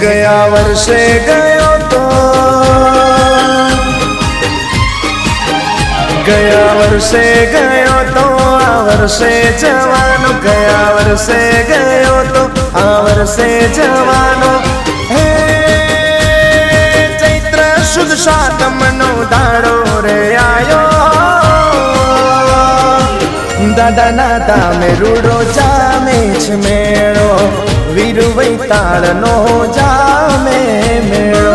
गया वर्षे गयो तो गया वर्षे गयो तो आ वर्षे जवानो गया वर्षे गयो तो आ वर्षे जवानो हे चैत्र शुद्ध सातमनो दाड़ो रे आयो दादा नादा में रूडो जामे छ मेळो वीर वैताल नो जामे मेळो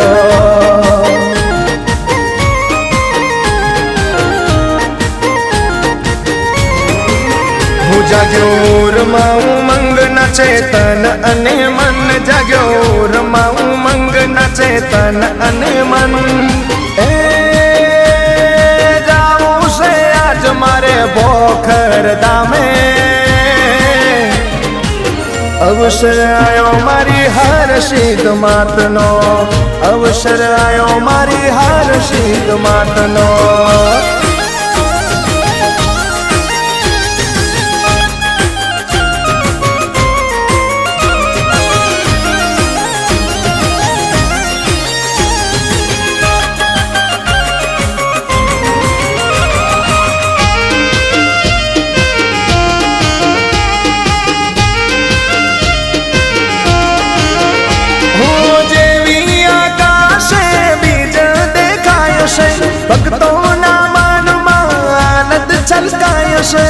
जाग्यो रमा उमंग न चेतन अने मन जाग्यो रमा उमंग न चेतन अने मन ए जाऊं से आज मारे बोखर दामे अवसर आयो मारी हर शीत मातनो अवसर आयो मारी हर शीत मातनो भक्तों ना मन आनंद छलकायो से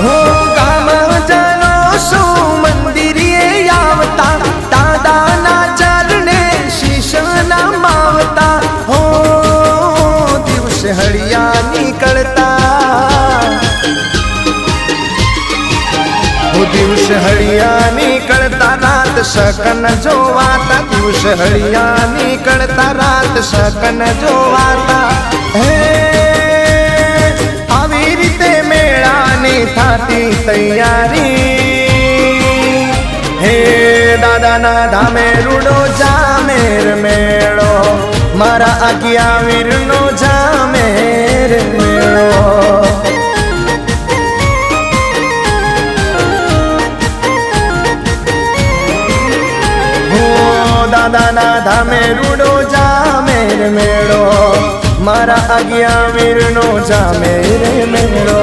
हो गाम जनो सु मंदिरिये आवता दादा ना चरणे शीश ना मावता हो दिवस हड़िया निकलता दिवस हड़िया निकलता रात सकन जोवाता दिवस हड़िया निकलता रात सकन जोवाता हे आवी रीते मेळानी थाती तैयारी हे दादा ना धामे रूडो जामेर मेळो मारा आज्ञा वीर नो जामेर मेळो दादा ना धामे रूडो जामेर मेळो मारा आज्ञा वीर नो जामेर मेळो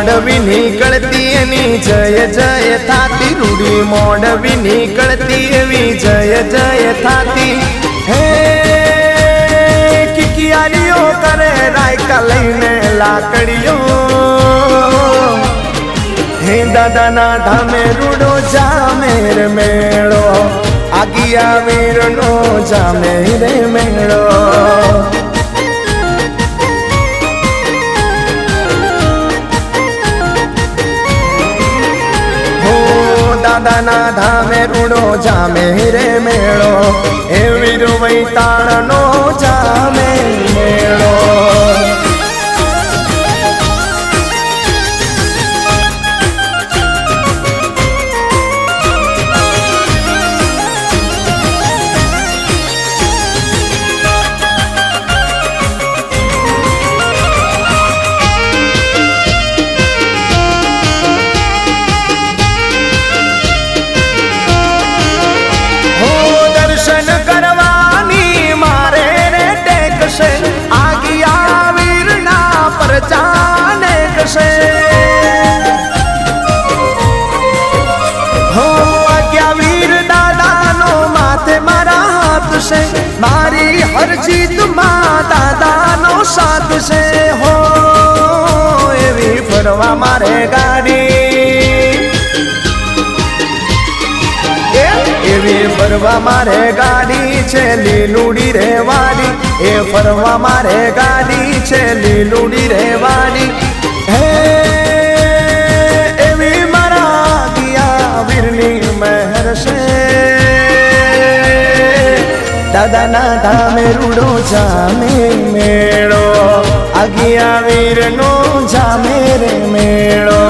मोडवी निकलती एनी जय जय थाती रूडी मोडवी निकलती एवी जय जय थाती हे किकियारियो करे रायका लईने लाकड़ियो हे दादा ना धामे रूडो जामेर मेळो आगिया वीर नो जामेर मेळो दादा ना धामे रूडो जामेर मेळो ए वीर वैताल नो जामे मेळो करवानी मारे रे જીતમાં દાદાનો સાથ છે હો એવી ફરવા મારે ગાડી એવી ફરવા મારે ગાડી છે લીલુડી રેવાડી એ ફરવા મારે ગાડી છે લીલુડી રેવાડી હે એવી મારા ગયા વીરની મહેર છે દાદાના ધામે રૂડો જામે મેળો આગિયા વીરનો જામે રે મેળો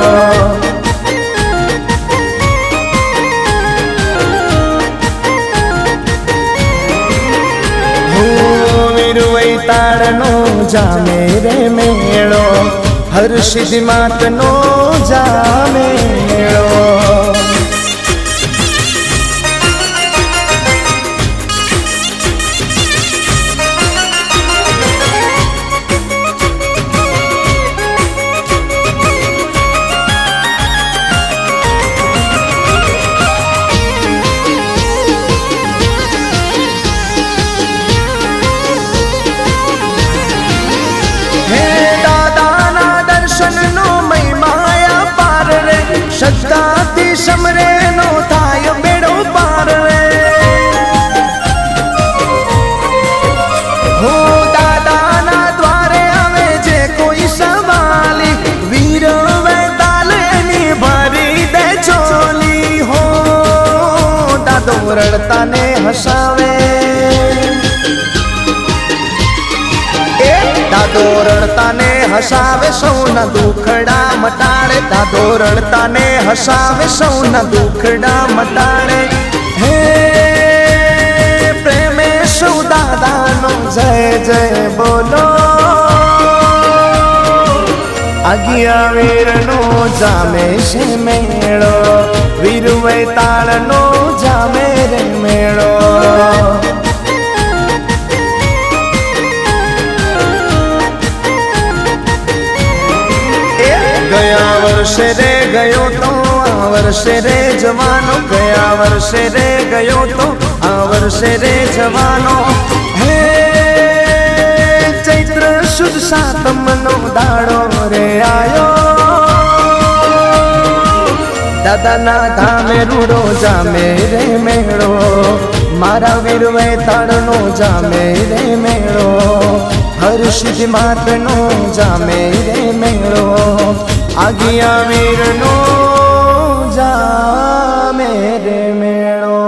તાળનો જામે રે મેળો હર્ષિદ માતનો જામે મેળો શ્રદ્ધાથી સમરે નો થાય બેડો પાર રે હો દાદાના દ્વારે આવે જે કોઈ સવાલી વીર વેતાલેની ભરી દે ચોલી હો દાદો રડતાને હસાવે દાદો રડતાને હસાવે સૌના દુખડા મટાડે દાદો રડતાને હસાવે સૌના દુખડા મટાડે હે પ્રેમે સૌ દાદાનો જય જય બોલો આગિયા વીરનો જામે છે મેળો વીર વૈતાળનો જામે રે મેળો ગયા વર્ષે રે ગયો તો આ વર્ષે રે જવાનો ગયા વર્ષે રે ગયો તો આ વર્ષે રે જવાનો હે ચૈત્ર સુદ સાતમનો દાડો રે આયો દાદાના ધામે રૂડો જામે રે મેળો મારા વીર વૈતાળનો જામે રે મેળો હર્ષિદ માતનો જામે રે મેળો આગિયા વીરનો જામે રે મેળો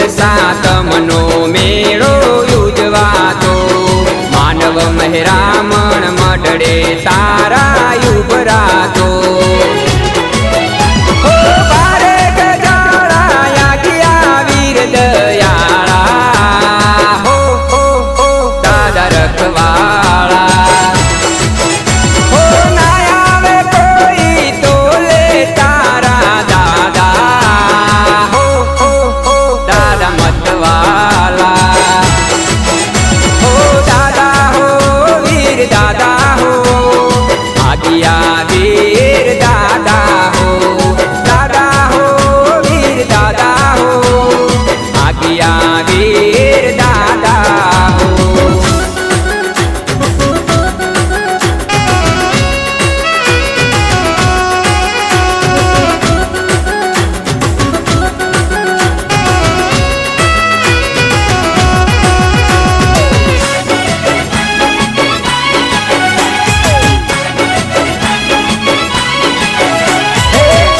સાતમનો મેળો યોજવાતો માનવ મહેરામણ મઢ વાદળે તારા ઉભરાતો હો બારે ગજાળા ગયા વીર દયાળા હો હો હો દાદા રખવાળા હો ના આવે કોઈ તો લે તારા દાદા હો હો હો દાદા મતવાલા હો દાદા હો વીર દાદા હો આગિયા વીર દાદા હો દાદા હો વીર દાદા હો આગિયા વીર દાદા હો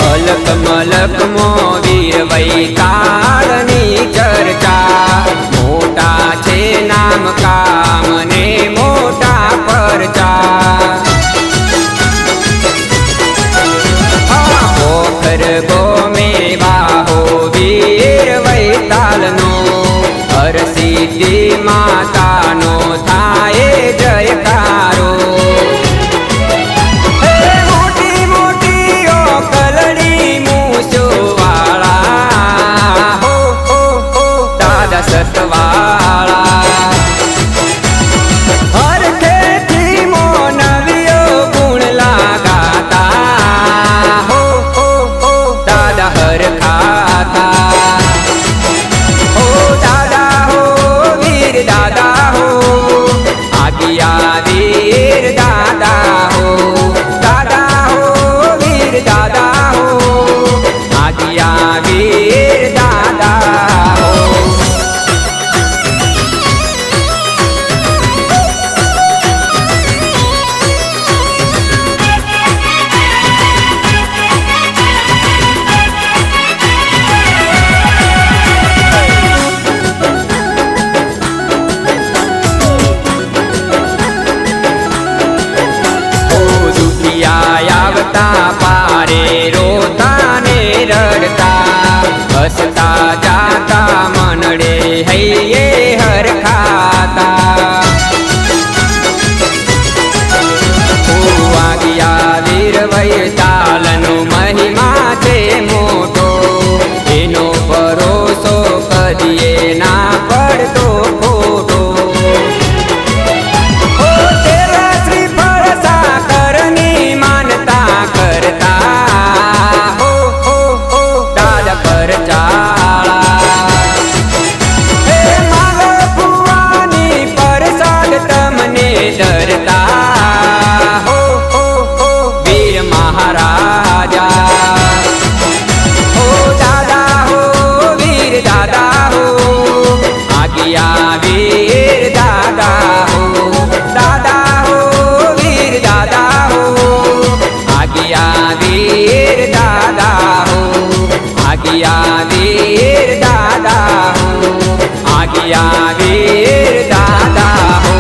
અલક મલક મો વીર વૈતાળની ચર્ચા મોટા છે નામ કામ ને મોટા પરચા પોખર ગોમે વાહો વીર વૈતાલનો હર સિદ્ધિ માતાનો થાય જયકારો સતવાળા હર ખેતી મો નવિયો ગુણ લાગાતા હો હો હો દાદા હર ખાતા હો દાદા હો વીર દાદા હો આગિયા વીર દાદા હો દાદા હો વીર દાદા હો આગિયા વીર દાદા હો આવતા પારે રોતા ને રડતા હસતા જાતા મનડે હૈયે હર ખાતા આગિયા વીર વૈતાલનો મહિમા છે મોટો એનો ભરોસો કદીએ ના પડતો ખોટો ડરતા હો હો હો વીર મહારાજા હો દાદા હો વીર દાદા હો આગિયા વીર દાદા હો દાદા હો વીર દાદા હો આગિયા વીર દાદા હો આગિયા વીર દાદા હો આગિયા વીર દાદા હો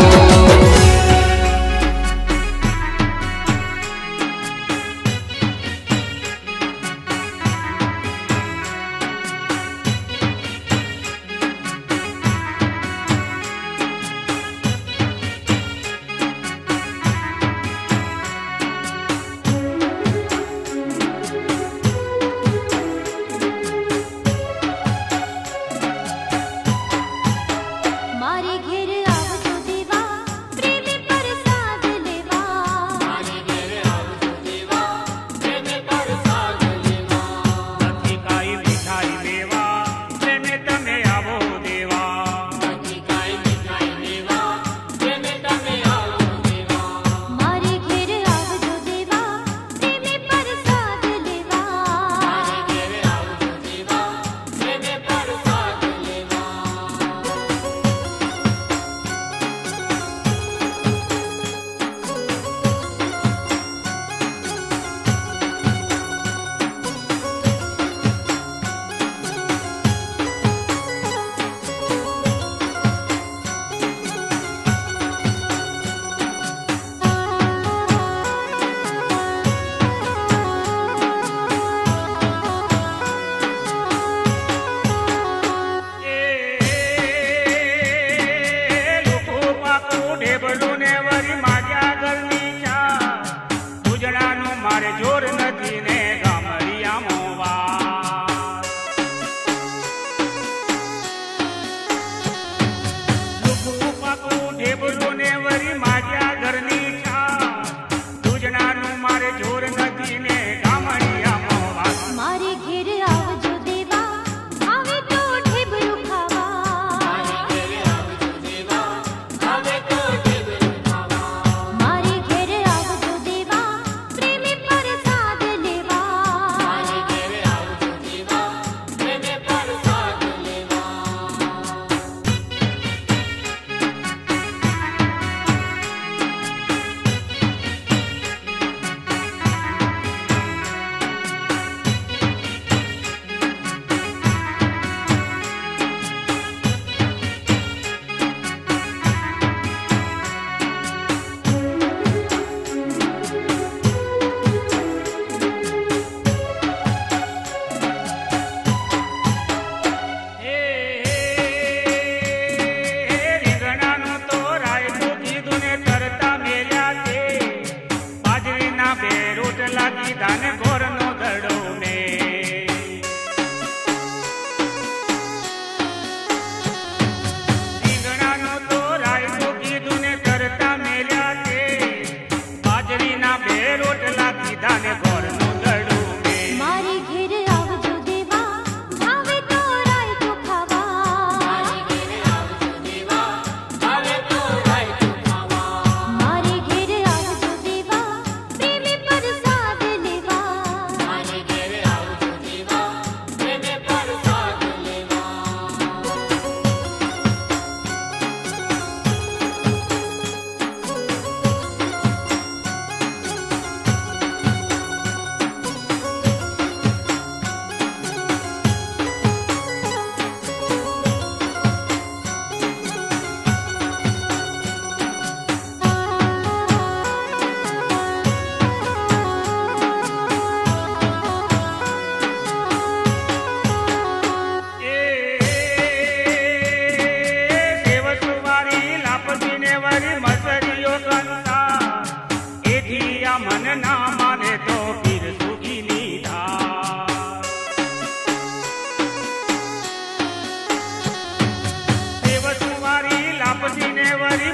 મારે ઘેર આવજો દેવા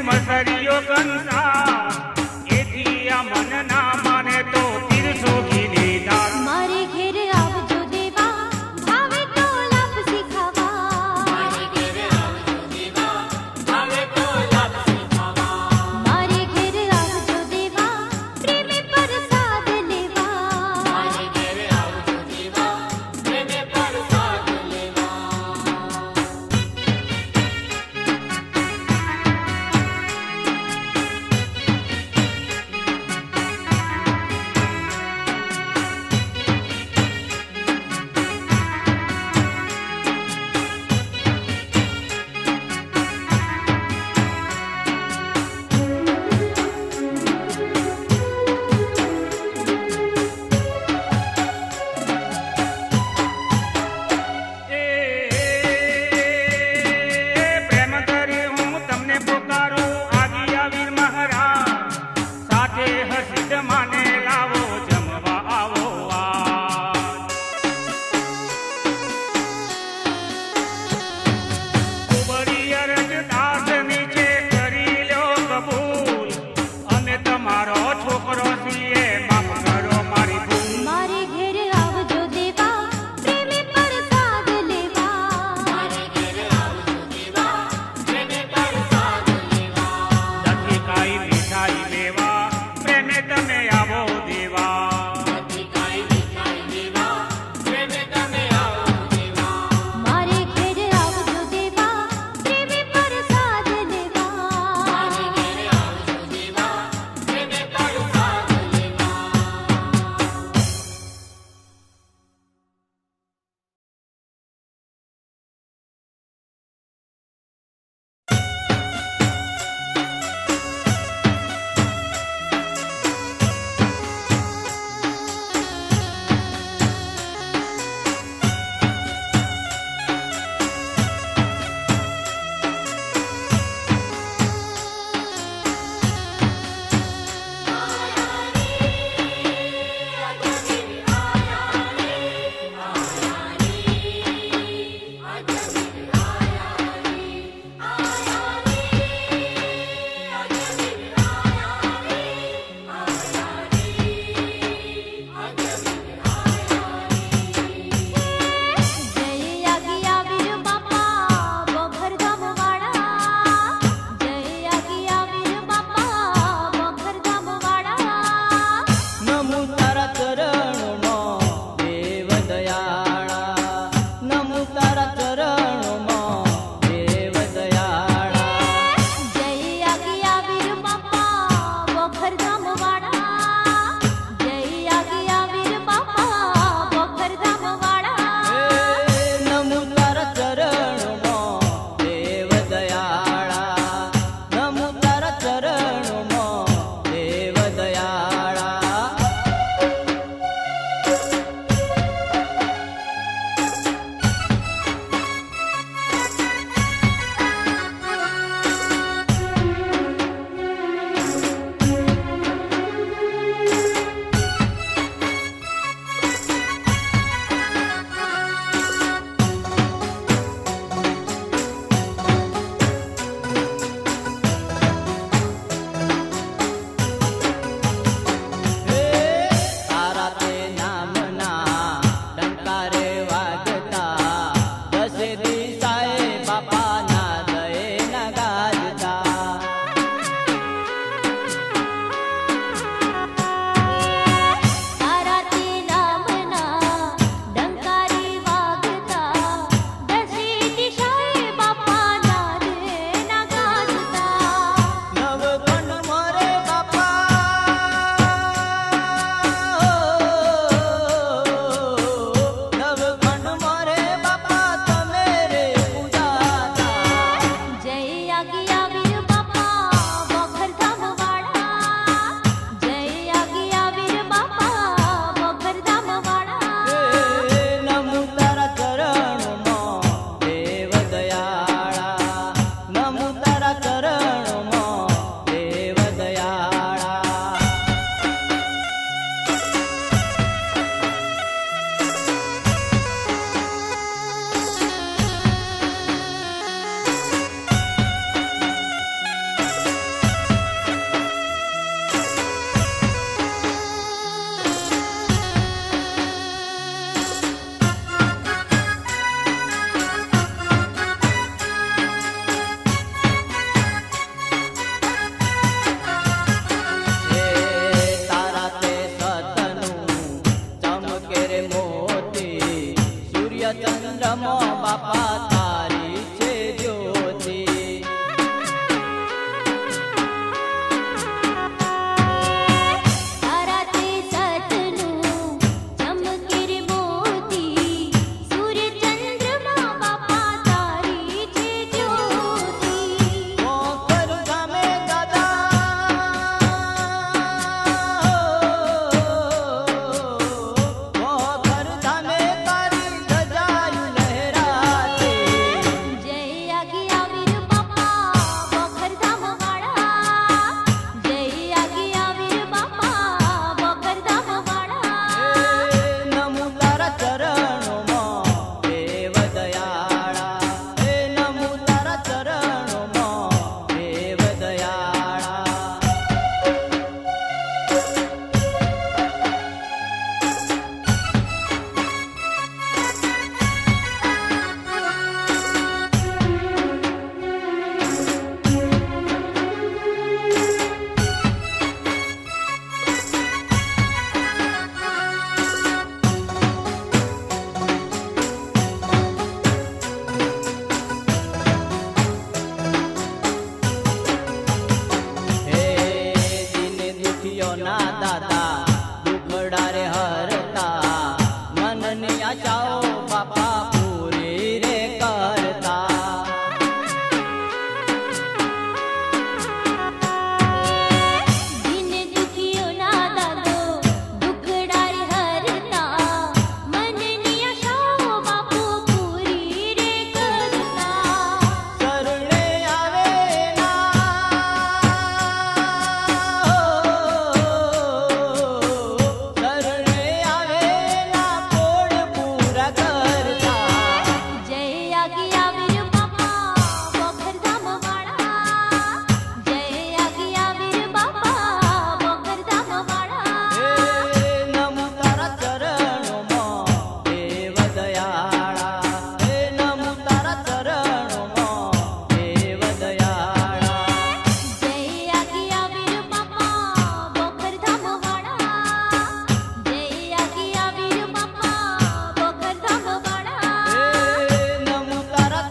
મસરીઓ કંસા એથી આ મન ના માને તો તીરસો ઘીની દાળ મારે ઘેર આવજો દેવા ભાવે તો લાપસી ખાવા મારે ઘેર આવજો દેવા ભાવે તો લાપસી ખાવા મારે ઘેર આવજો દેવા પ્રેમે પ્રસાદ લેવા મારે ઘેર આવજો દેવા પ્રેમે પ્રસાદ લેવા પ્રેમ કરી હું તમને પુકારું આગિયા વીર મહારાજ સાથે હસીદ માને લાવો જમવા આવો આજ. કુંવરી અરજદાસ નીચે કરી લ્યો કબૂલ અને તમારો છોકરો છીએ માફ કરો મારી ભૂલ મારે ઘેર આવજો દેવા પ્રેમે પ્રસાદ લેવા મારે ઘેર આવજો દેવા પ્રેમે પ્રસાદ લેવા નથી કાંઈ મીઠાઈ લેવા પ્રેમે તમે આવો દેવા નથી કાંઈ મીઠાઈ દેવા પ્રેમે તમે આવો દેવા મારે ઘેર આવજો દેવા પ્રેમે પ્રસાદ લેવા મારે ઘેર આવજો દેવા પ્રેમે પ્રસાદ લેવા જય આગિયા વીર બાપા બોખર ગામવાળા જય આગિયા વીર બાપા બોખર ગામવાળા નમો તારા ચરણોમાં દેવ દયાળા નમો તારા ચરણોમાં દેવ દયાળા જય આગિયા વીર બાપા બોખર ગામવાળા જય આગિયા વીર બાપા બોખર ગામવાળા નમો તારા ચરણોમાં દેવ દયાળા નમો તારા ચરણોમાં દેવ દયાળા ગયા વીર બાપા બોખરધામ વાળા જય ગયા વીર બાપા બોખરધામ વાળા હે નમો તારા ચરણોમાં દેવ દયાળા હે નમો તારા ચરણોમાં દેવ દયાળા જય ગયા વીર બાપા બોખરધામ વાળા જય ગયા વીર બાપા બોખરધામ વાળા હે નમો તારા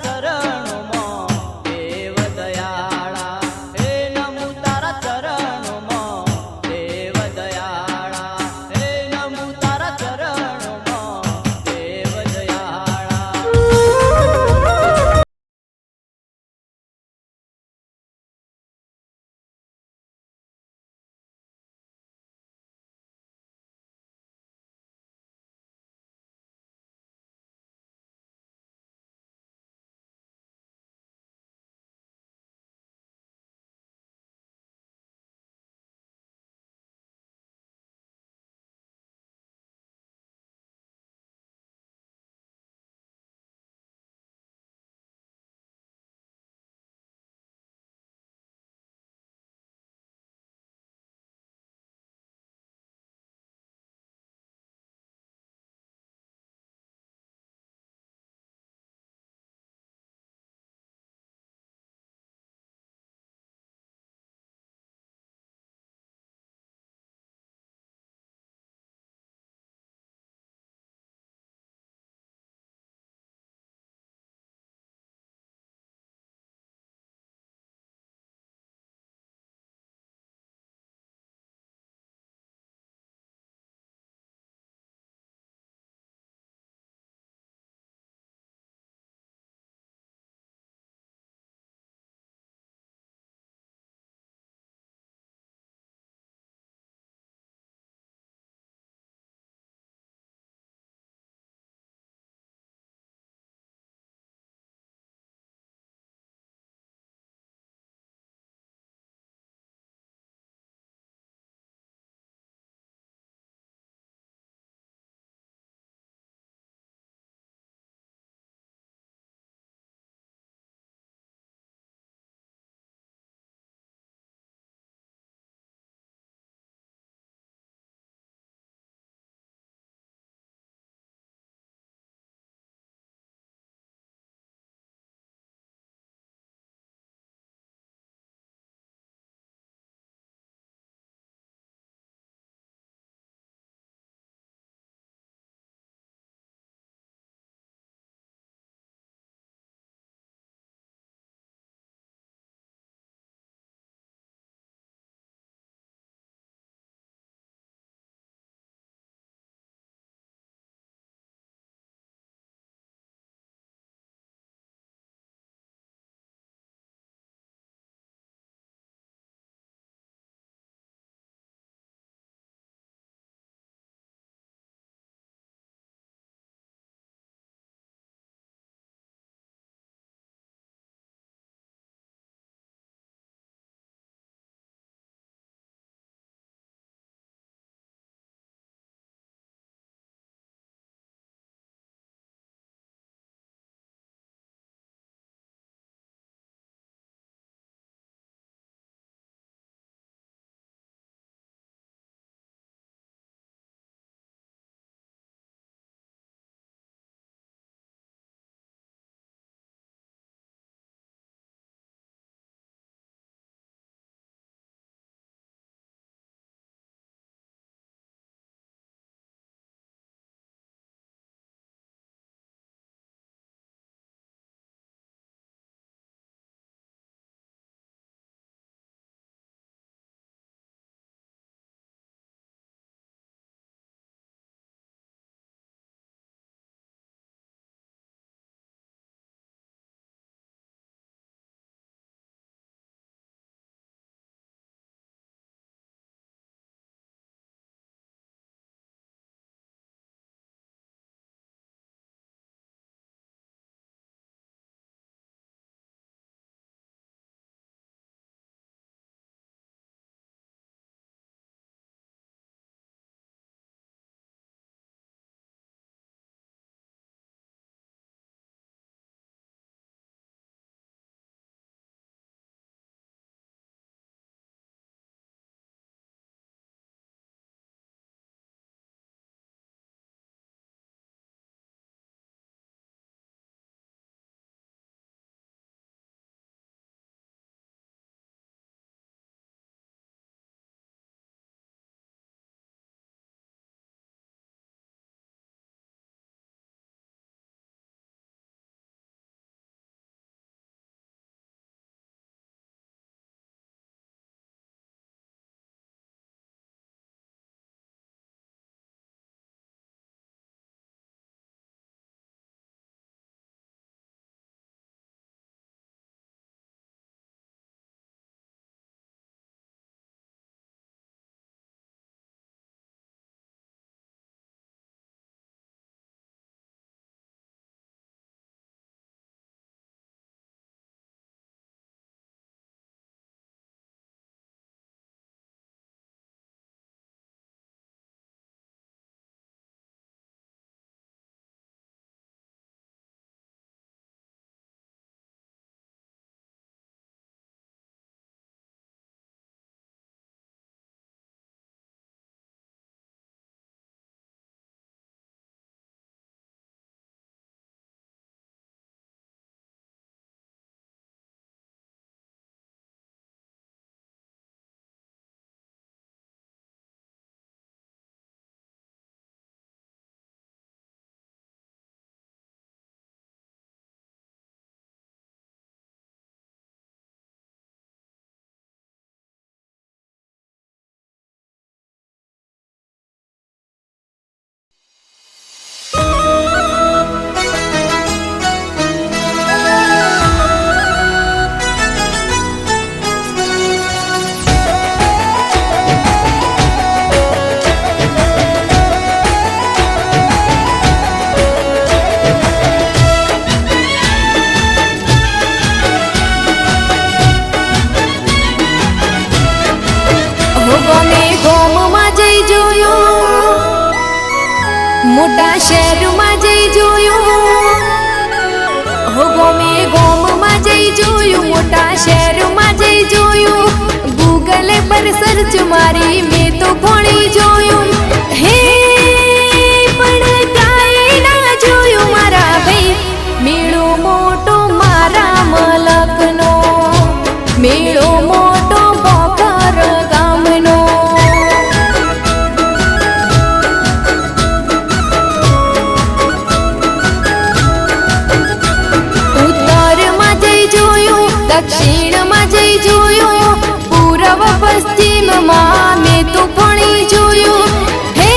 શહેરમાં જઈ જોયું, હો ગોમે ગોમમાં જઈ જોયું, મોટા શહેરમાં જઈ જોયું, ગૂગલે પર સર્ચ મારી મેં તો ઘણી જોયું. હે પણ કાંઈ ના જોયું મારા ભાઈ, મેળો મોટો મારા મલકનો, મેળો મોટો બોકર ગામનો. ઉત્તરમાં જઈ જોયું, દક્ષિણમાં જઈ જોયું, પૂર્વ પશ્ચિમમાં મેં તો ઘણી જોયું. હે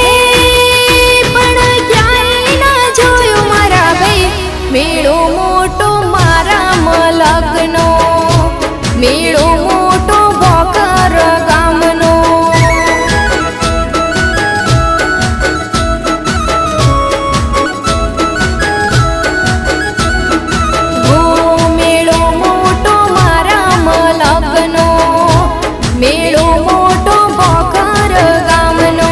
પણ ક્યાંય ના જોયું મારા ભાઈ, મેળો મોટો મારા મલકનો, મેળો મોટો બોકર ગામનો. હો મેળો મોટો મારા મલકનો, મેળો મોટો બોકર ગામનો.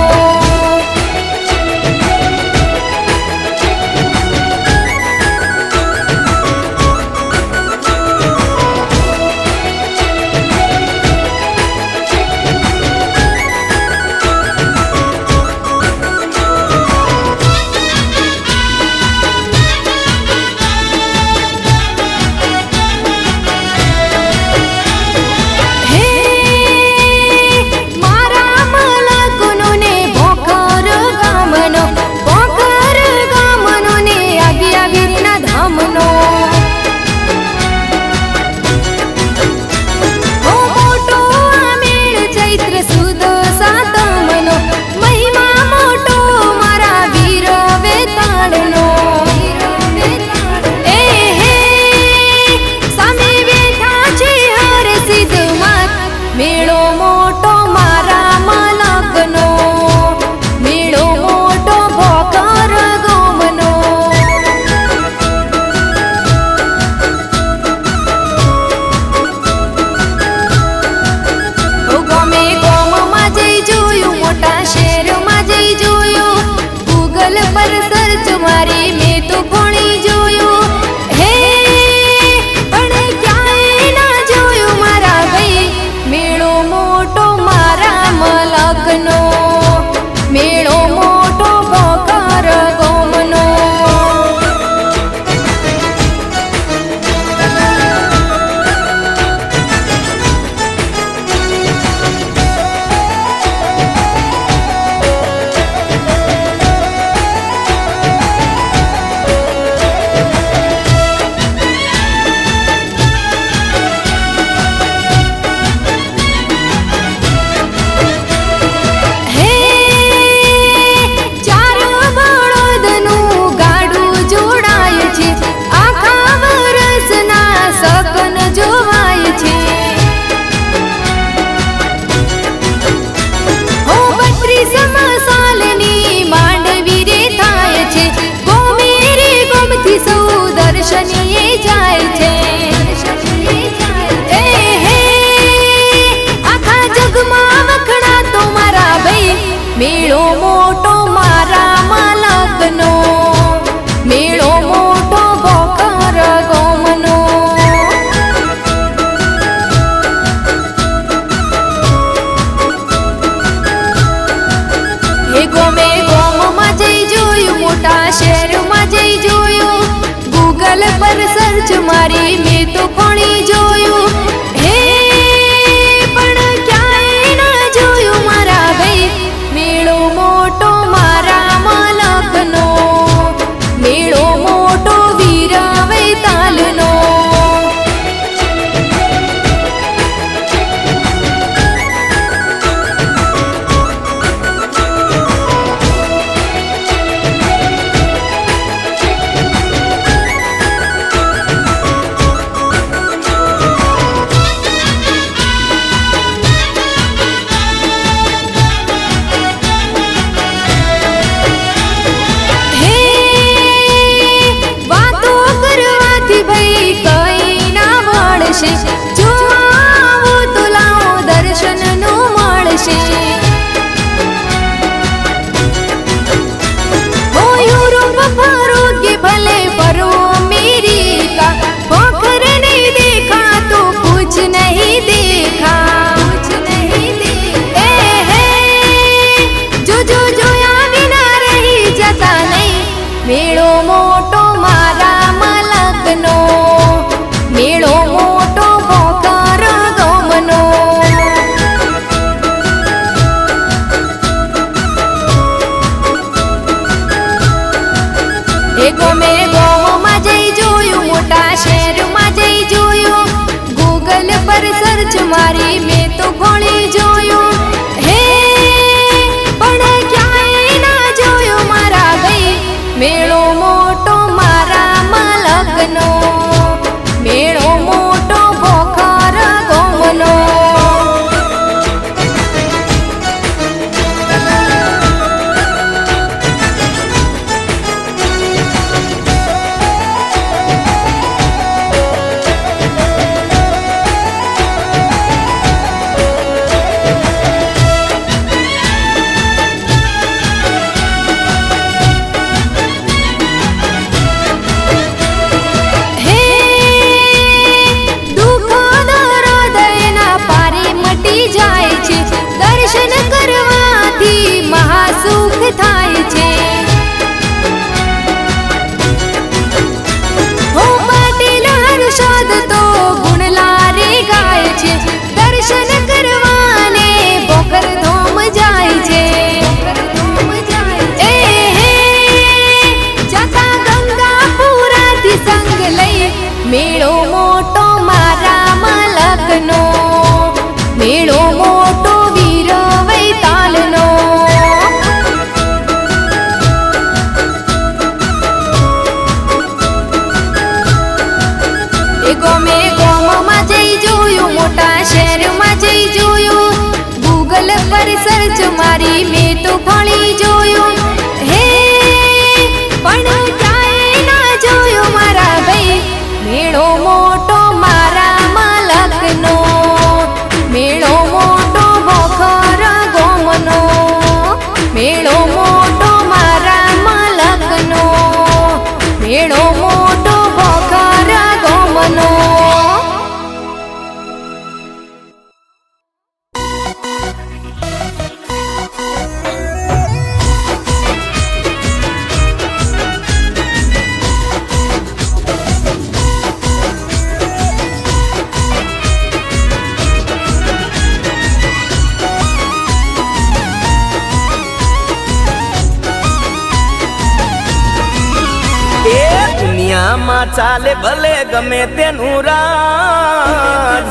ચાલે ભલે ગમે તેનું રાજ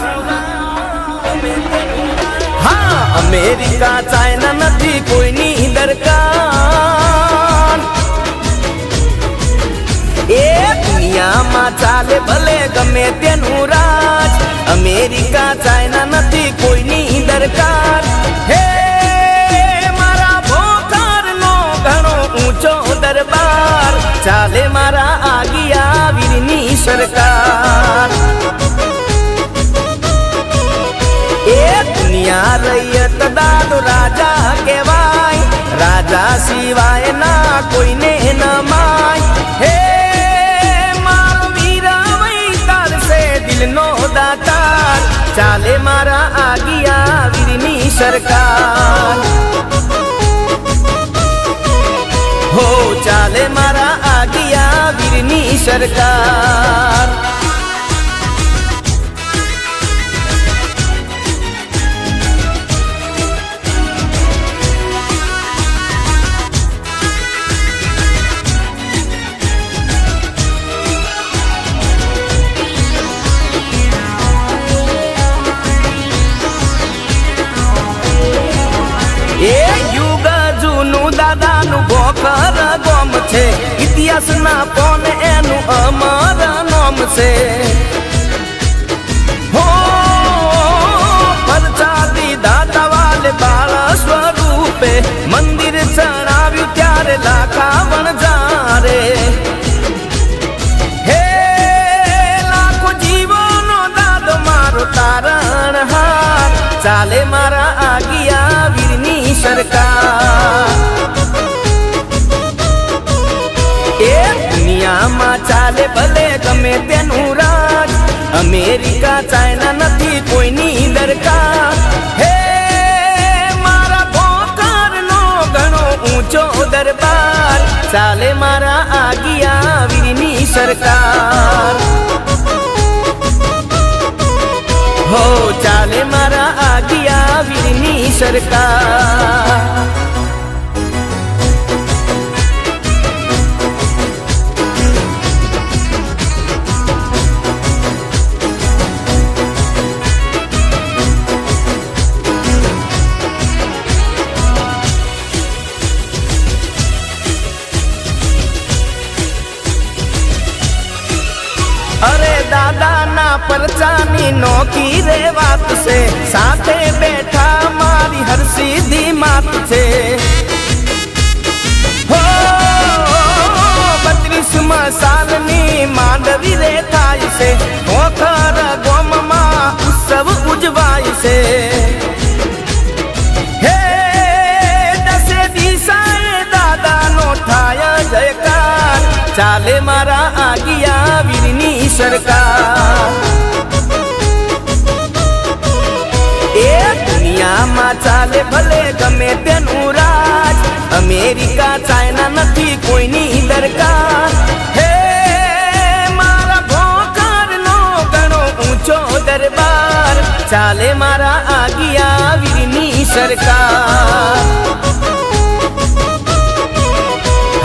હા અમેરિકા ચાઇના નથી કોઈની દરકાર એ દુનિયામાં ચાલે ભલે ગમે તેનું રાજ અમેરિકા ચાઇના નથી કોઈની દરકાર હે મારા ભોકરનો ઘણો ઊંચો દરબાર ચાલે મારા આગિયા વીરની સરકાર એ દુનિયા રૈયત દાદો રાજા કહેવાય રાજા સિવાય ના કોઈને ન માય હે મારો વીરા વૈતાર સે દિલનો દાતાર ચાલે મારા આગિયા વીરની સરકાર હો ચાલે મારા આગિયા વીરની સરકાર એ યુગ જૂનું દાદાનું ભોકર ગોમ છે ઇતિહાસના કોણ એનું અમર નામ છે હો પરચાદી દાદા વાલે બાળ સ્વરૂપે મંદિર ચણાવ્યું ત્યારે લાખાવણ જારે હે લાખો જીવોનો દાદો મારો તારણ હાર ચાલે મારા આગિયા વીરની સરકાર એ દુનિયામાં ચાલે ભલે ગમે તેનું રાજ અમેરિકા ચાઇના નથી કોઈની દરકાર હે મારા ભોકરનો ઘણો ઊંચો દરબાર ચાલે મારા આગિયા વીરની સરકાર હો ચાલે મારા આગિયા વીરની સરકાર અરે દાદાના પરચાની નોકી રે વાત છે સાથે બેઠા મારી હર સીધી માત છે હો 32 સાલની માંડવી રે થાય છે ભોકર ગોમમાં ઉત્સવ ઉજવાય છે હે દસે દિશાએ દાદાનો થાય જયકાર ચાલે મારા આગિયા વીરની સરકાર એ દુનિયામાં ચાલે ભલે ગમે તેનું રાજ અમેરિકા ચાઇના નથી કોઈની દરકાર હે મારા ભોકરનો ઘણો ઊંચો દરબાર ચાલે મારા આગિયા વીરની સરકાર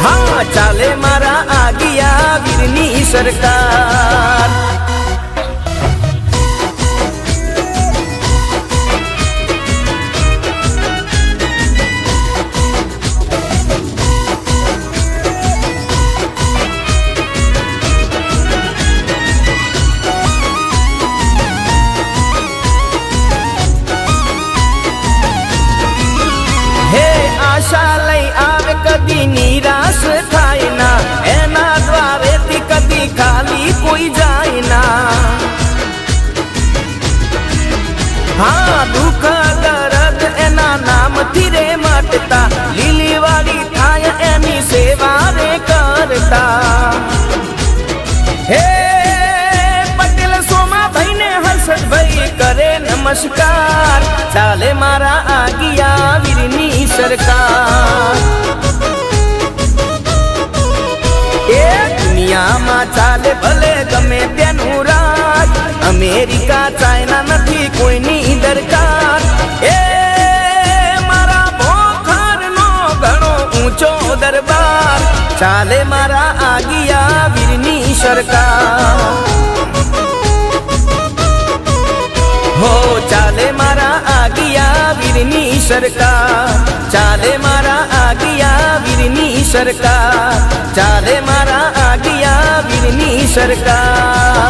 હા ચાલે મારા આગિયા વીરની સરકાર હે આશા લઈ આવે કદી નિરાશ થાય ના એના દ્વારેથી કદી ખાલી કોઈ જાય ના હા દુઃખ દર્દ એના નામથી રે મટતા લીલી વાળી થાય એની સેવા રે કરતા હે પટેલ સોમાભાઈને હર્ષદભાઈ કરે નમસ્કાર ચાલે મારા આગિયા વીરની સરકાર એ દુનિયામાં ચાલે ભલે ગમે તેનું રાજ અમેરિકા ચાઇના નથી કોઈની દરકાર એ મારા ભોખરનો ઘણો ઊંચો દરબાર ચાલે મારા આગિયા વીરની સરકાર. હો ચાલે મારા આગિયા વીરની સરકાર, ચાલે મારા આગિયા વીરની સરકાર, ચાલે મારા આગિયા વીરની સરકાર.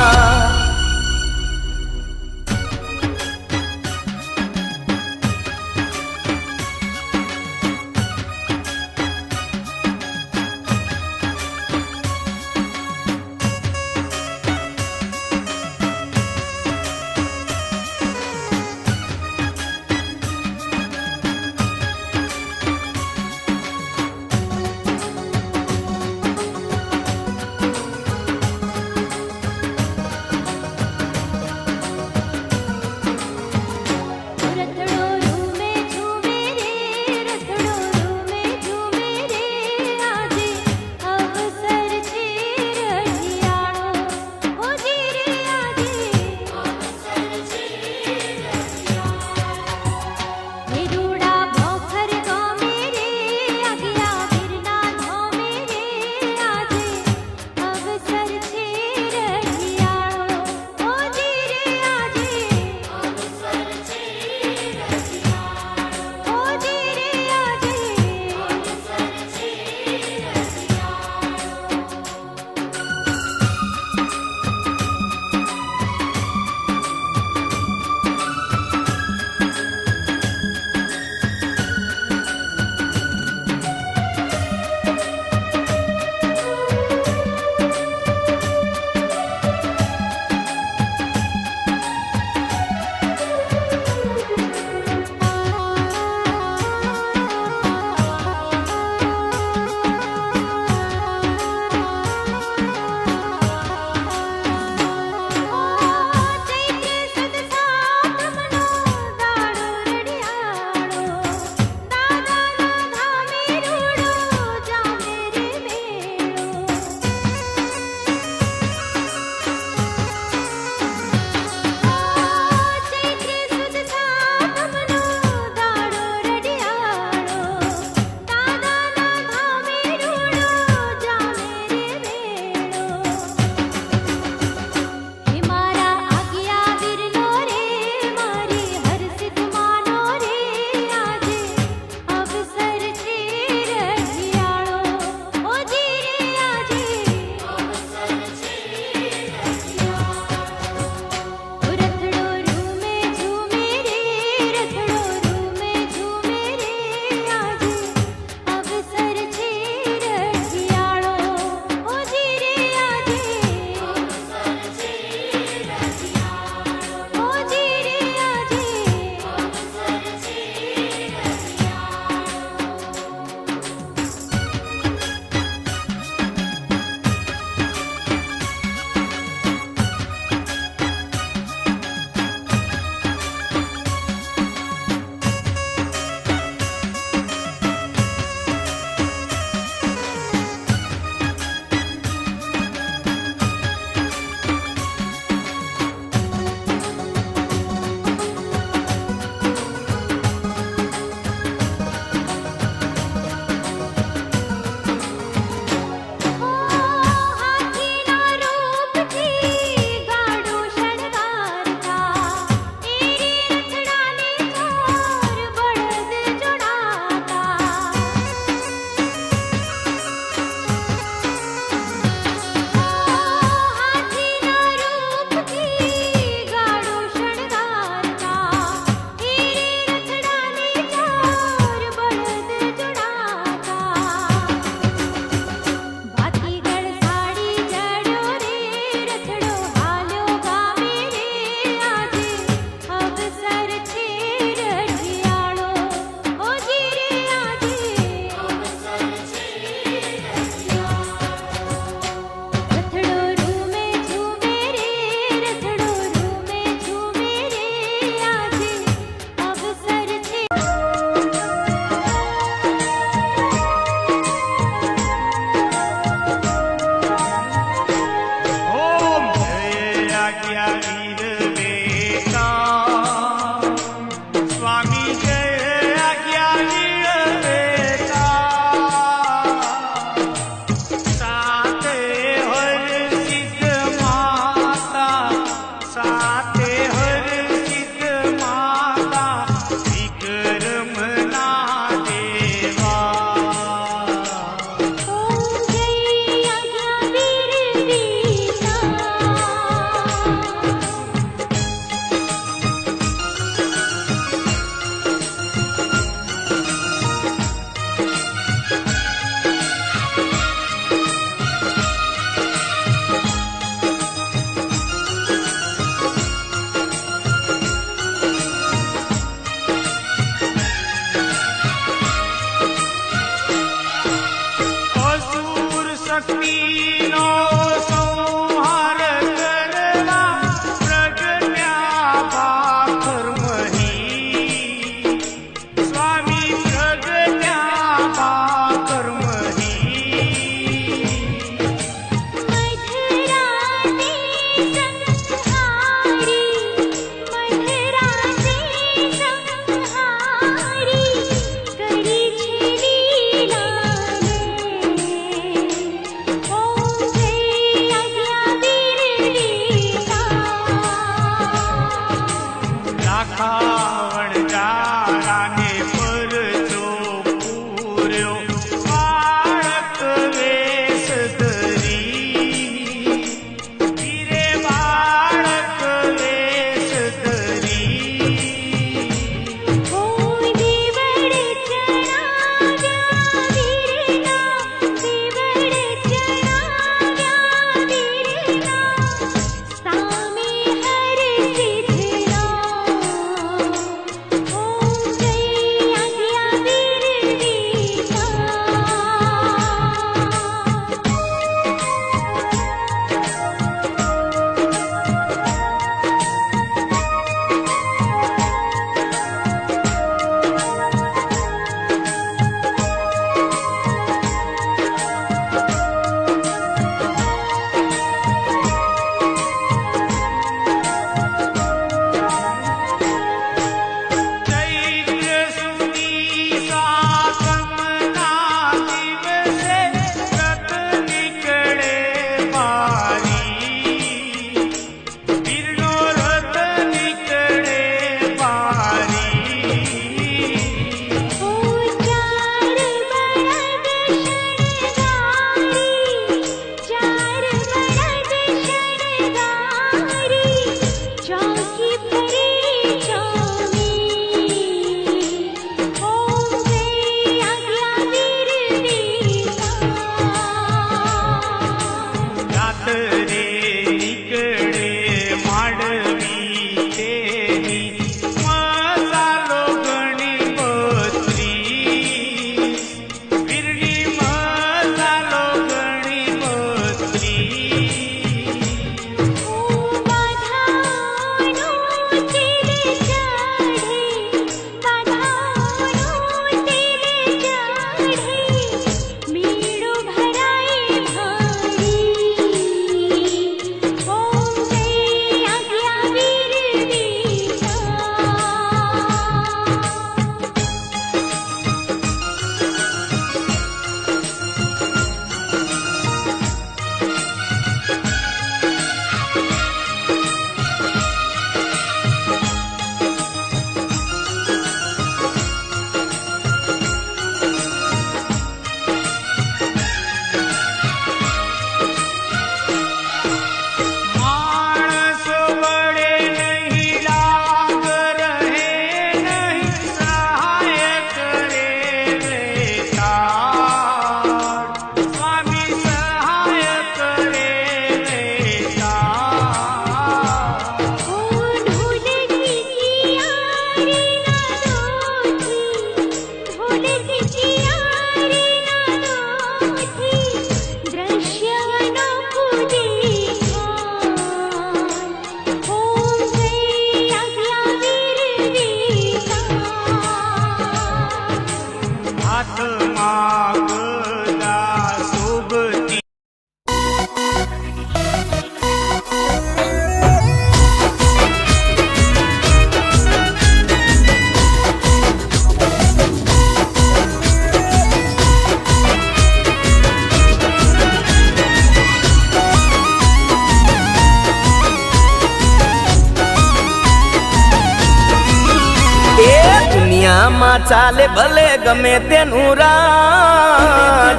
દુનિયામાં ચાલે ભલે ગમે તેનું રાજ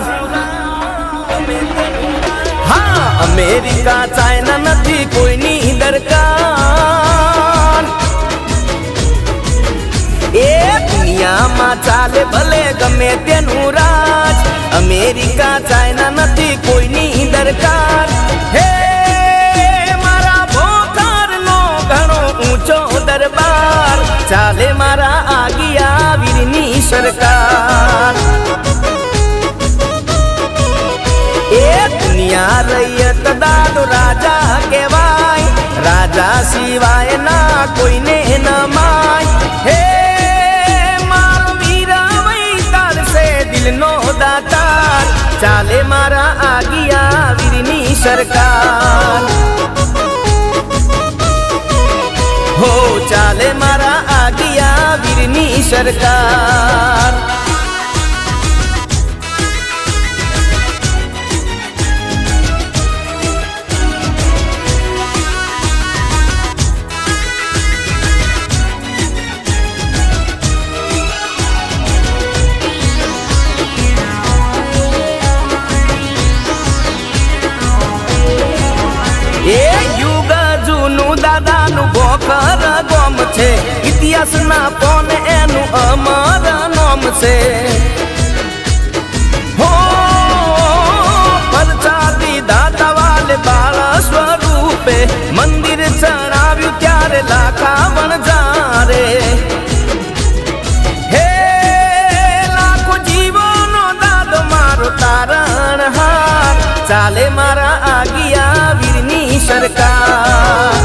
હા અમેરિકા ચાઇના નથી કોઈની દરકાર એ દુનિયામાં ચાલે ભલે ગમે તેનું રાજ અમેરિકા ચાઇના નથી કોઈની દરકાર હે મારા ભોકરનો ઘણો ઊંચો દરબાર ચાલે મારા આગિયા વીરની સરકાર એ દુનિયા રૈયત દાદો રાજા કહેવાય રાજા સિવાય ના કોઈને ન માય હે મારો વીરાવઈ તારસે દિલનો દાતાર ચાલે મારા આગિયા વીરની સરકાર હો ચાલે મારા આગિયા વીરની સરકાર એ યુગ જૂનું દાદાનું ભોકર ગોમ છે ઇતિહાસના પોન એનું અમર નોમ છે હો પરચાદી દાદા વાલે બાળ સ્વરૂપે મંદિર ચણાવ્યું ત્યારે લાખાવણ જારે હે લાખો જીવોનો દાદો મારો તારણ હાર ચાલે મારા આગિયા વીરની સરકાર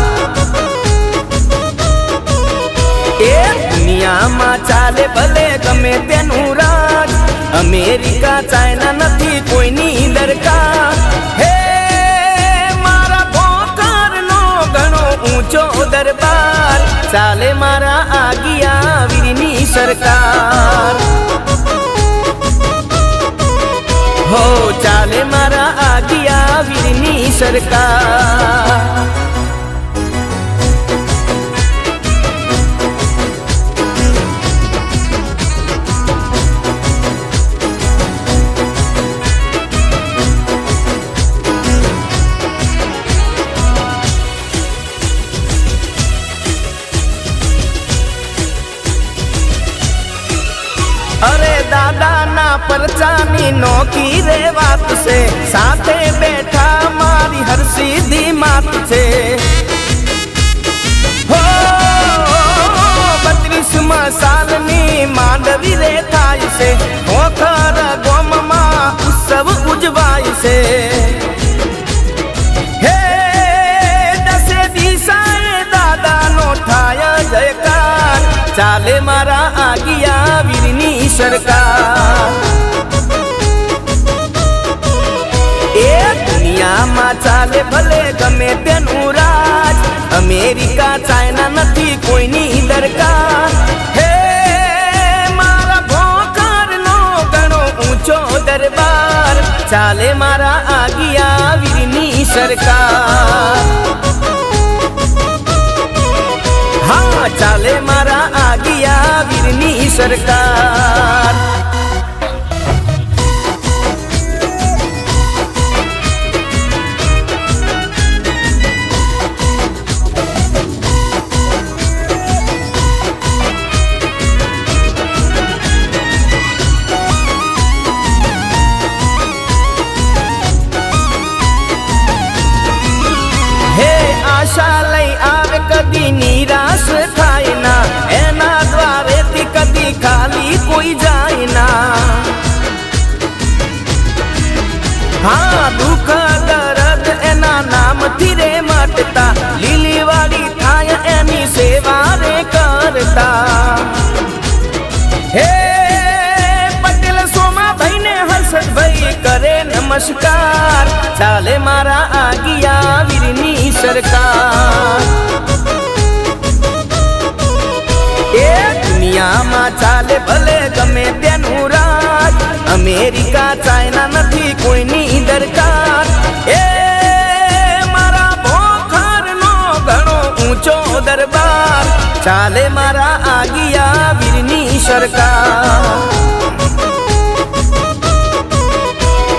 એ દુનિયામાં ચાલે ભલે ગમે તેનું રાજ અમેરિકા ચાઇના નથી કોઈની દરકાર હે મારા ભોકરનો ઘણો ઊંચો દરબાર ચાલે મારા આગિયા વીરની સરકાર હો ચાલે મારા આગિયા વીરની સરકાર અરે દાદાના પરચાની નોકી રે વાત છે સાથે બેઠા મારી હર સીધી માત છે હો 32મા સાલની માંડવી રે થાય છે ભોકર ગોમમાં ઉત્સવ ઉજવાય છે હે દસે દિશાએ દાદાનો થાય જયકાર ચાલે મારા આગિયા વીરની સરકાર એ દુનિયામાં ચાલે ભલે ગમે તેનું રાજ અમેરિકા ચાઇના નથી કોઈની દરકાર હે મારા ભોકરનો ઘણો ઊંચો દરબાર ચાલે મારા આગિયા વીરની સરકાર હા ચાલે મારા આગિયા વીરની સરકાર હે આશા લઈ આવે કદી નિરાશ થાય ના એના દ્વારેથી કદી ખાલી કોઈ જાય ના હા દુઃખ દર્દ એના નામથી રે મટતા લીલી વાળી થાય એની સેવા રે કરતા હે પટેલ સોમાભાઈને હર્ષદભાઈ કરે નમસ્કાર ચાલે મારા આગિયા વીરની સરકાર એ દુનિયામાં ચાલે ભલે ગમે તેનું રાજ અમેરિકા ચાઇના નથી કોઈની દરકાર એ મારા ભોખરનો ઘણો ઊંચો દરબાર ચાલે મારા આગિયા વીરની સરકાર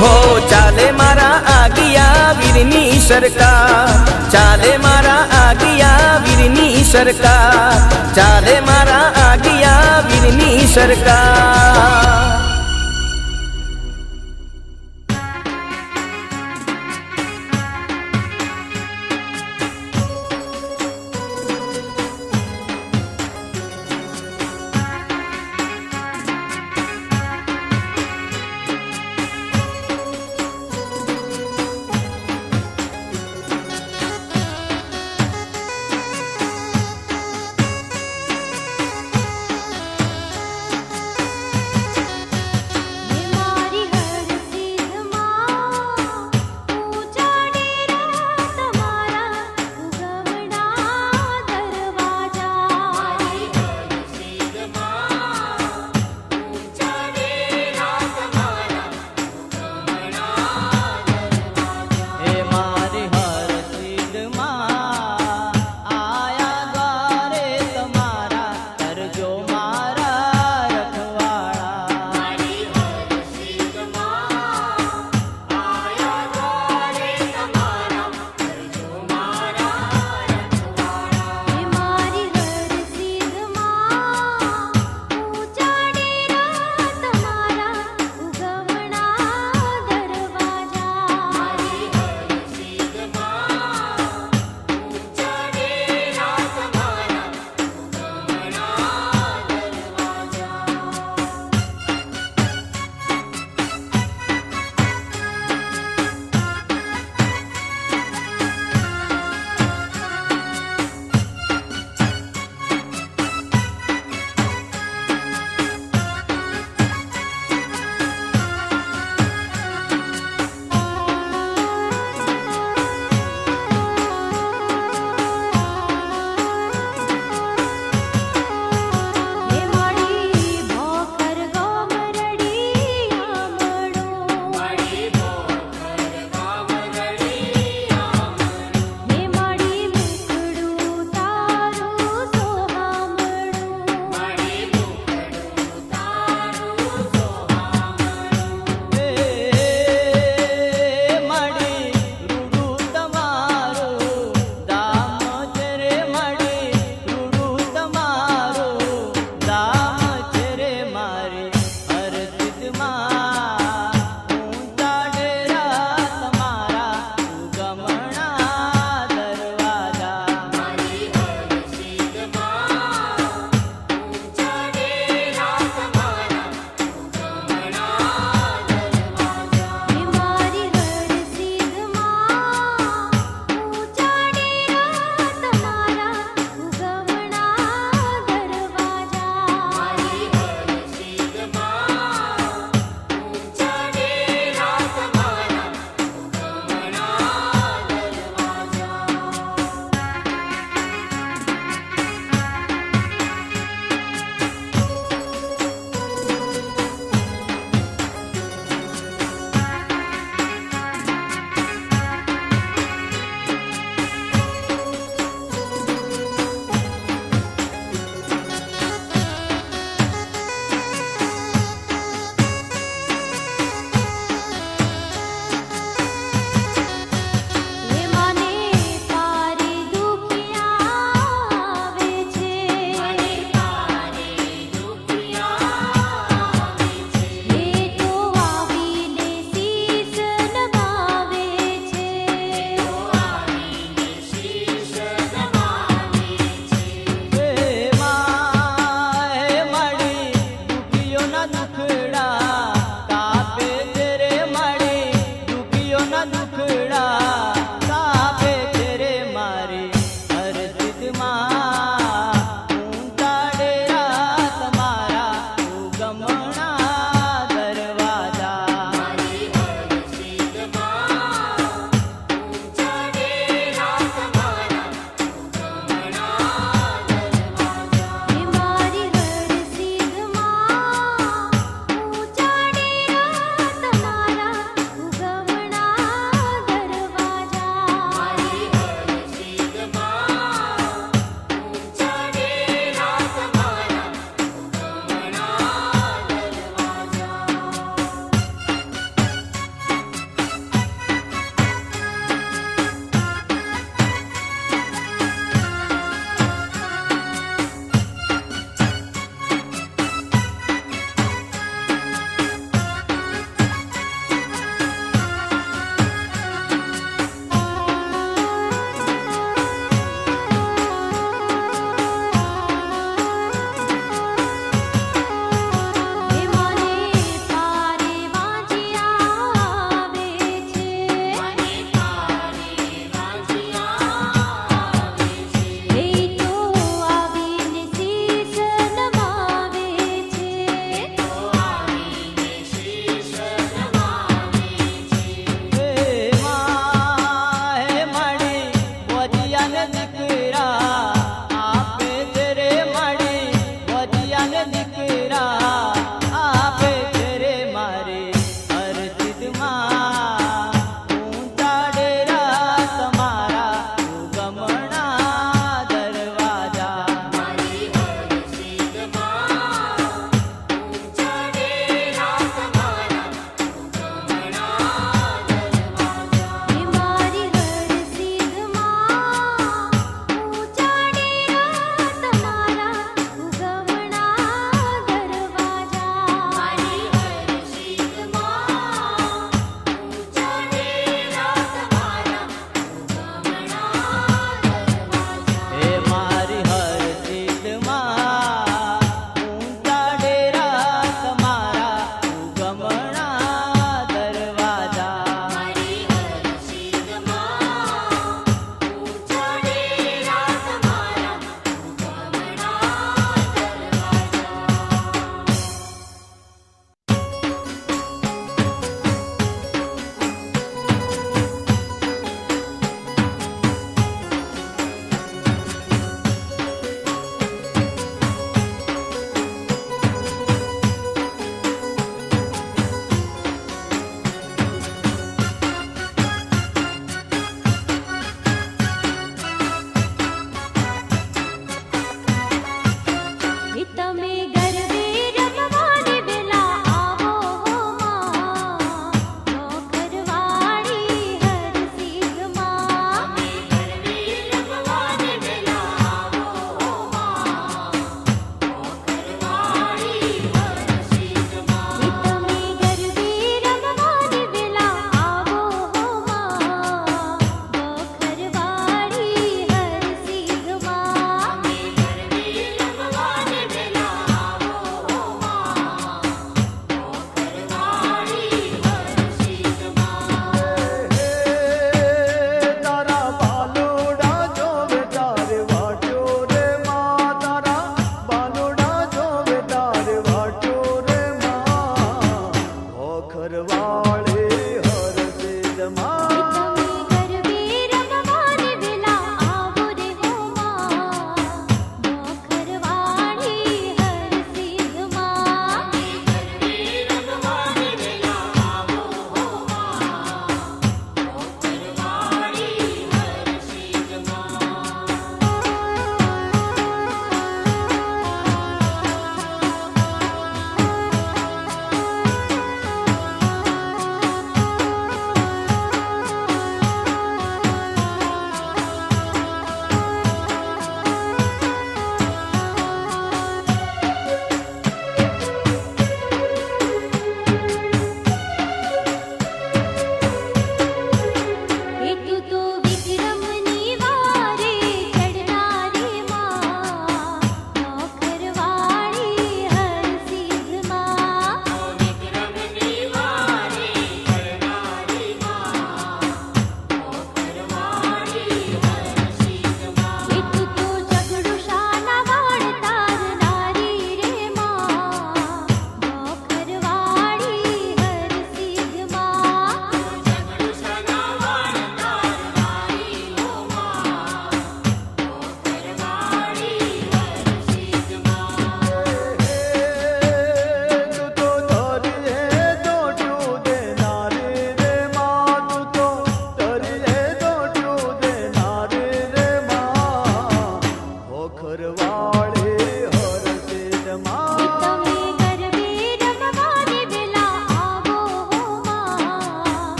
હો ચાલે મારા આગિયા વીરની સરકાર ચાલે મારા આગિયા વીરની સરકાર ચાલે મારા આગિયા વીરની સરકાર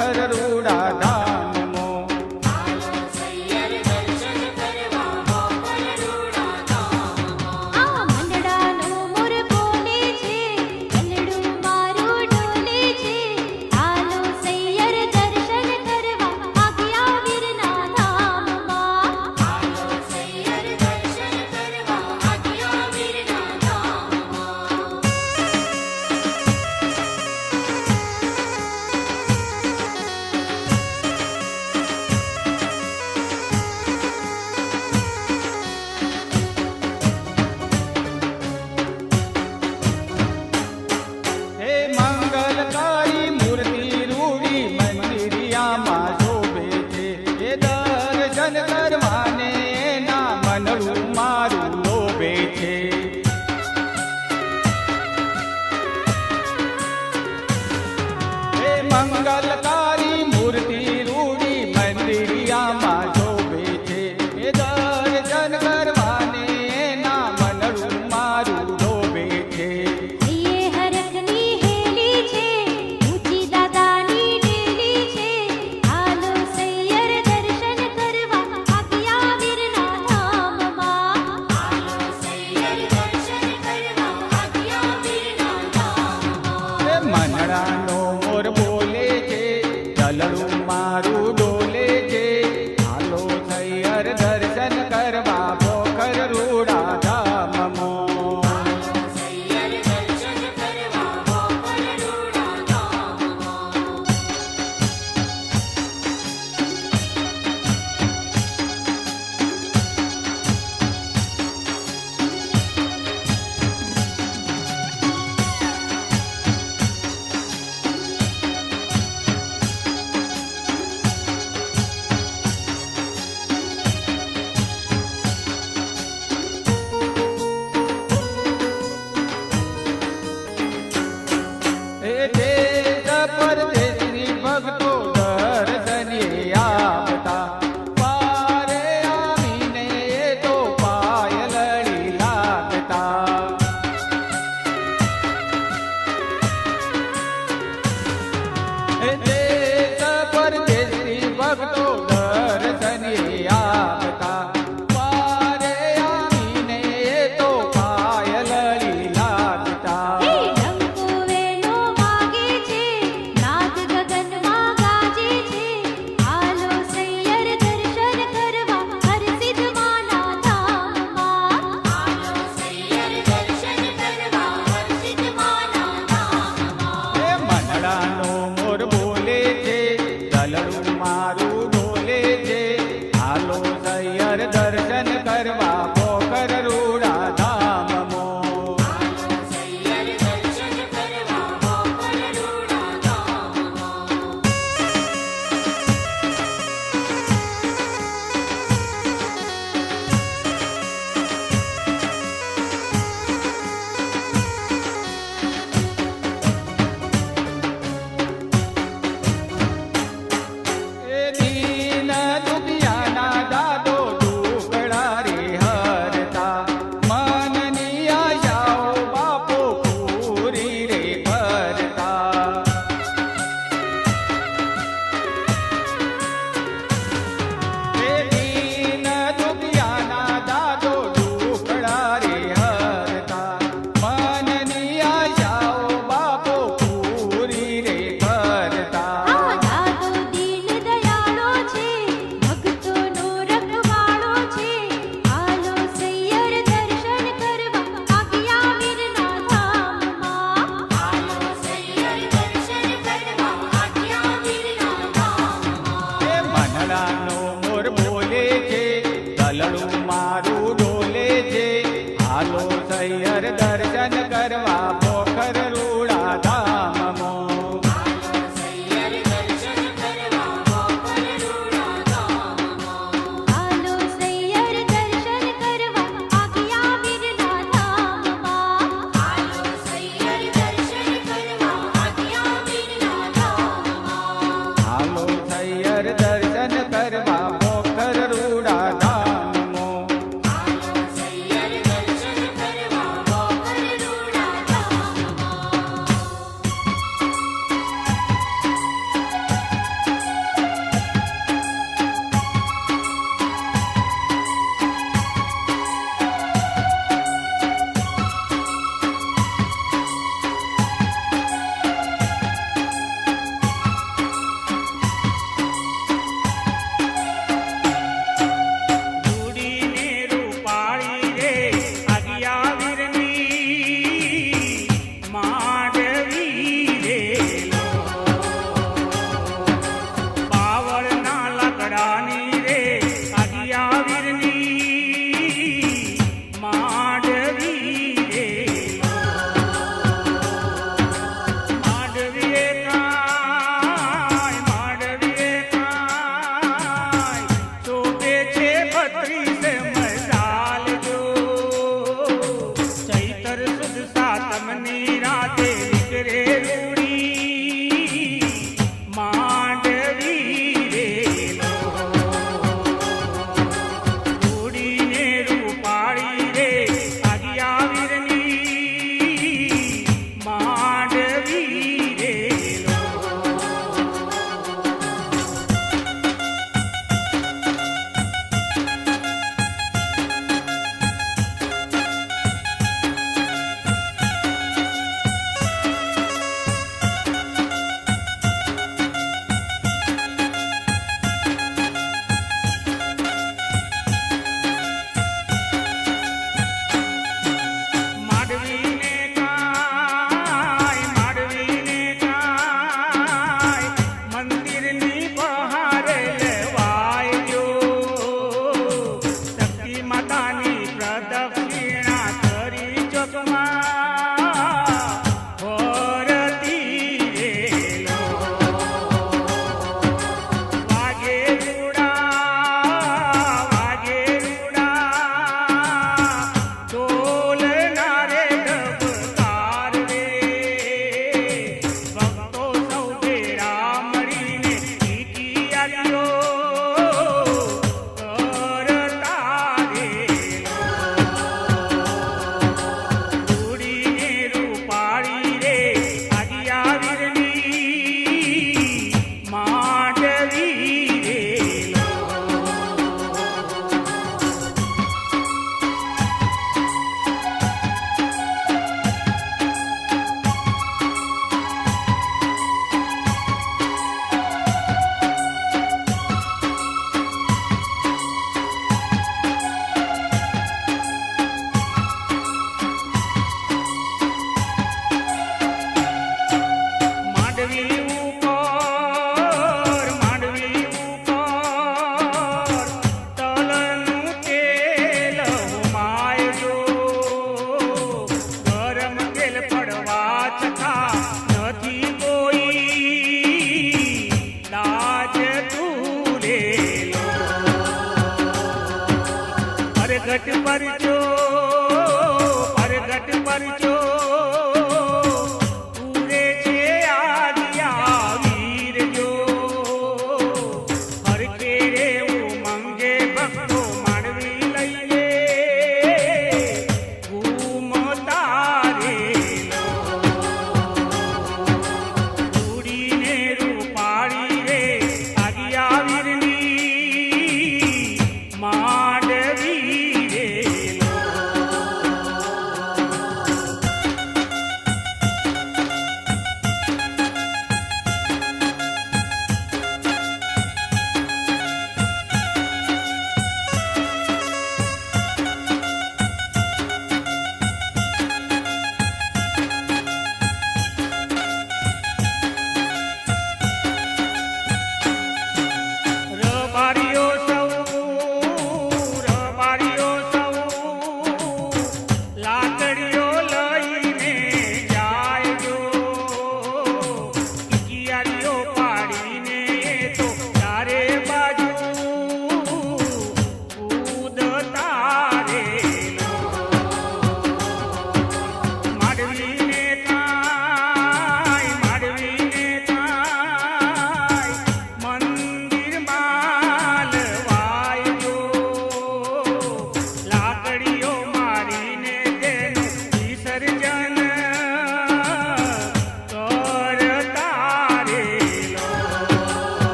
ખરેખર રૂડા ધામો. આ મંડળાનો મોર બોલે છે, ગલડું મારું ડોલે છે. હાલો સૈયર દર્શન કરવા આવ્યા વીરના ધામમાં. હાલો સૈયર દર્શન કરવા આવ્યા વીરના ધામમાં. હે મંગલકારી મૂર્તિ રૂડી મંદિરિયામાં શોભે છે. એ દર્શન કરવાને ના મનડું મારું લોભે છે. હે મંગલકારી મૂર્તિ રૂડી મંદિરિયામાં શોભે છે. એ દર્શન કરવાને ના મનડું મારું લોભે છે. એ હરખની હેલી છે, ઊંચી દાદાની ડેલી છે. હાલો સૈયર દર્શન કરવા આવ્યા વીરના ધામમાં. હાલો સૈયર દર્શન કરવા આવ્યા વીરના ધામમાં. મનડાનો મોર બોલે છે, દલડું મારું